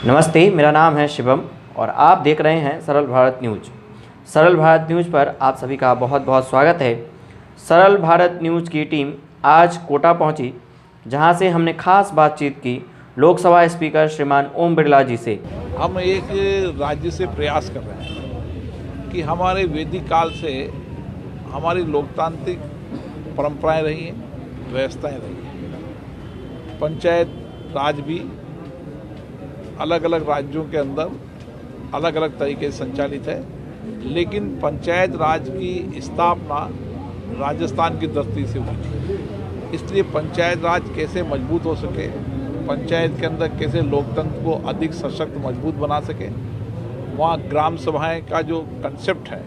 नमस्ते, मेरा नाम है शिवम और आप देख रहे हैं सरल भारत न्यूज। सरल भारत न्यूज पर आप सभी का बहुत बहुत स्वागत है। सरल भारत न्यूज की टीम आज कोटा पहुंची, जहां से हमने खास बातचीत की लोकसभा स्पीकर श्रीमान ओम बिरला जी से। हम एक राज्य से प्रयास कर रहे हैं कि हमारे वैदिक काल से हमारी लोकतांत्रिक परंपराएं रही हैं, व्यवस्थाएं रही हैं। पंचायत राज भी अलग अलग राज्यों के अंदर अलग अलग तरीके से संचालित है, लेकिन पंचायत राज की स्थापना राजस्थान की धरती से हुई थी। इसलिए पंचायत राज कैसे मजबूत हो सके, पंचायत के अंदर कैसे लोकतंत्र को अधिक सशक्त मजबूत बना सके, वहाँ ग्राम सभाएं का जो कंसेप्ट है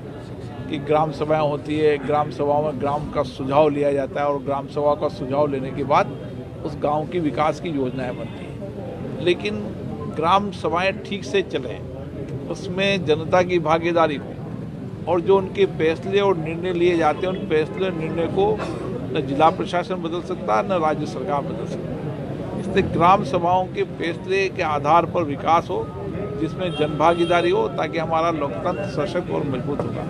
कि ग्राम सभाएं होती है, ग्राम सभाओं में ग्राम का सुझाव लिया जाता है और ग्राम सभा का सुझाव लेने के बाद उस गांव की विकास की योजनाएं बनती हैं। लेकिन ग्राम सभाएं ठीक से चलें, उसमें जनता की भागीदारी हो और जो उनके फैसले और निर्णय लिए जाते हैं, उन फैसले और निर्णय को न जिला प्रशासन बदल सकता न राज्य सरकार बदल सकती। इसलिए ग्राम सभाओं के फैसले के आधार पर विकास हो, जिसमें जनभागीदारी हो, ताकि हमारा लोकतंत्र सशक्त और मजबूत होगा।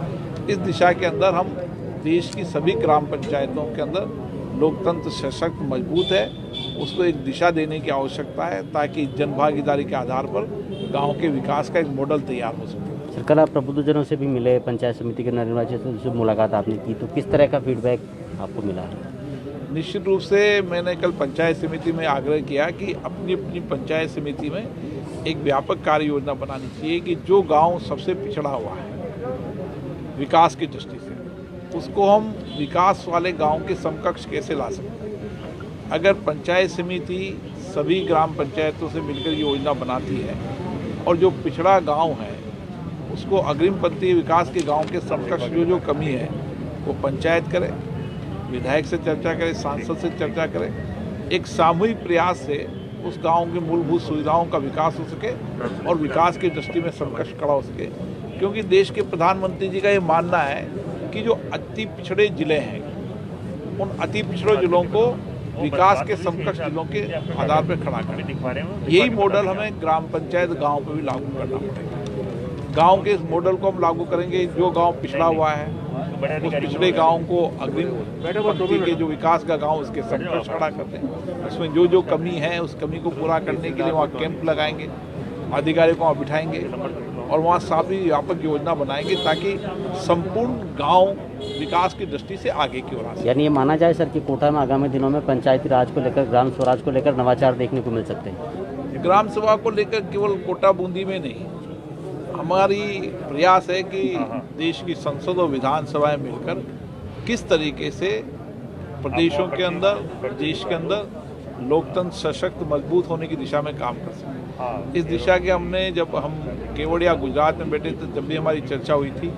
इस दिशा के अंदर हम देश की सभी ग्राम पंचायतों के अंदर लोकतंत्र सशक्त मजबूत है, उसको एक दिशा देने की आवश्यकता है, ताकि जनभागीदारी के आधार पर गांव के विकास का एक मॉडल तैयार हो सके। सर, कल आप प्रबुद्धजनों से भी मिले, पंचायत समिति के निर्वाचितों से मुलाकात आपने की, तो किस तरह का फीडबैक आपको मिला है? निश्चित रूप से मैंने कल पंचायत समिति में आग्रह किया कि अपनी अपनी पंचायत समिति में एक व्यापक कार्य योजना बनानी चाहिए कि जो गाँव सबसे पिछड़ा हुआ है विकास की दृष्टि से, उसको हम विकास वाले गांव के समकक्ष कैसे ला सकते हैं। अगर पंचायत समिति सभी ग्राम पंचायतों से मिलकर योजना बनाती है और जो पिछड़ा गांव है उसको अग्रिम पंक्ति विकास के गांव के समकक्ष जो कमी है वो पंचायत करे, विधायक से चर्चा करे, सांसद से चर्चा करे, एक सामूहिक प्रयास से उस गाँव के मूलभूत सुविधाओं का विकास हो सके और विकास की दृष्टि में समकक्ष खड़ा हो सके। क्योंकि देश के प्रधानमंत्री जी का ये मानना है कि जो अति पिछड़े जिले हैं, उन अति पिछड़े जिलों को विकास के समकक्ष जिलों के आधार पर खड़ा करें। यही मॉडल हमें ग्राम पंचायत गांव पे भी लागू करना पड़ेगा। गांव के इस मॉडल को हम लागू करेंगे, जो गांव पिछड़ा हुआ है उस पिछड़े गांव को अग्रिम पंक्ति के जो विकास का गांव उसके समकक्ष खड़ा करते हैं। उसमें जो जो कमी है उस कमी को पूरा करने के लिए वहाँ कैंप लगाएंगे, अधिकारियों को वहाँ बिठाएंगे और वहाँ सभी व्यापक योजना बनाएंगे ताकि संपूर्ण गांव विकास की दृष्टि से आगे की ओर आ सके। यानी ये माना जाए सर कि कोटा में आगामी दिनों में पंचायती राज को लेकर, ग्राम स्वराज को लेकर नवाचार देखने को मिल सकते हैं। ग्राम सभा को लेकर केवल कोटा बूंदी में नहीं, हमारी प्रयास है कि देश की संसद और विधानसभाएं मिलकर किस तरीके से प्रदेशों के अंदर, देश के अंदर लोकतंत्र सशक्त मजबूत होने की दिशा में काम कर सकें। इस दिशा के हमने, जब हम केवड़िया गुजरात में बैठे थे, जब भी हमारी चर्चा हुई थी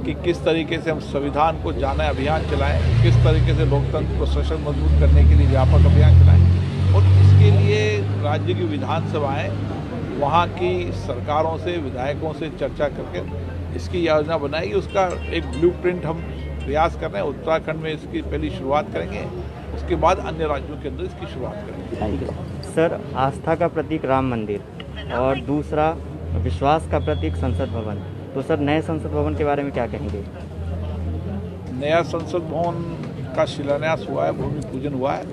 कि किस तरीके से हम संविधान को जाने अभियान चलाएं, किस तरीके से लोकतंत्र को सशक्त मजबूत करने के लिए व्यापक अभियान चलाएं। और इसके लिए राज्य की विधानसभाएं वहाँ की सरकारों से, विधायकों से चर्चा करके इसकी योजना बनाएगी। उसका एक ब्लूप्रिंट हम प्रयास कर रहे हैं। उत्तराखंड में इसकी पहली शुरुआत करेंगे, उसके बाद अन्य राज्यों के अंदर इसकी शुरुआत करेंगे। सर, आस्था का प्रतीक राम मंदिर और दूसरा विश्वास का प्रतीक संसद भवन, तो सर नए संसद भवन के बारे में क्या कहेंगे? नया संसद भवन का शिलान्यास हुआ है, भूमि पूजन हुआ है,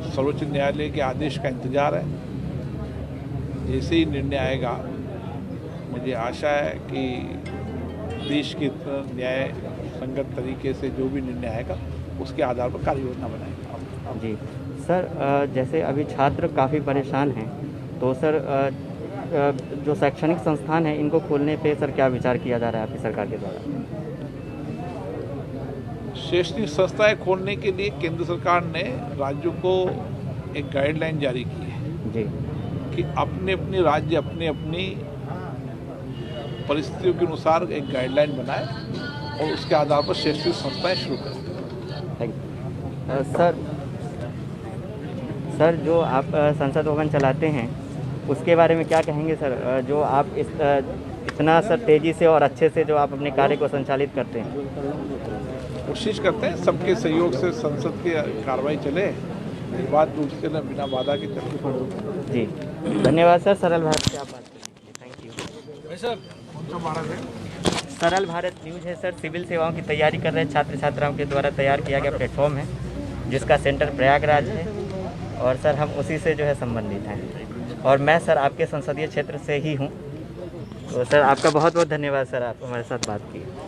सर्वोच्च न्यायालय के आदेश का इंतजार है। जैसे ही निर्णय आएगा, मुझे आशा है कि देश के न्याय संगत तरीके से जो भी निर्णय आएगा उसके आधार पर कार्य योजना बनाएगा। जी सर, जैसे अभी छात्र काफ़ी परेशान हैं, तो सर जो शैक्षणिक संस्थान है इनको खोलने पे सर क्या विचार किया जा रहा है आपकी सरकार के द्वारा? शैक्षणिक संस्थाएं खोलने के लिए केंद्र सरकार ने राज्यों को एक गाइडलाइन जारी की है जी कि अपने अपने राज्य अपने अपनी परिस्थितियों के अनुसार एक गाइडलाइन बनाए और उसके आधार पर शैक्षणिक संस्थाएं शुरू करें। सर जो आप संसद भवन चलाते हैं उसके बारे में क्या कहेंगे सर, जो आप इतना सर तेज़ी से और अच्छे से जो आप अपने कार्य को संचालित करते हैं? कोशिश करते हैं सबके सहयोग से संसद की कार्रवाई चले बात टूट के न बिना बाधा के चलती पड़े। जी धन्यवाद सर, सरल भारत से आप बात करेंगे, थैंक यू। सर कौन सा भारत है? सरल भारत न्यूज़ है सर, सिविल सेवाओं की तैयारी कर रहे छात्र छात्राओं के द्वारा तैयार किया गया प्लेटफॉर्म है जिसका सेंटर प्रयागराज है और सर हम उसी से जो है संबंधित हैं और मैं सर आपके संसदीय क्षेत्र से ही हूँ। तो सर आपका बहुत बहुत धन्यवाद सर, आप हमारे साथ बात की।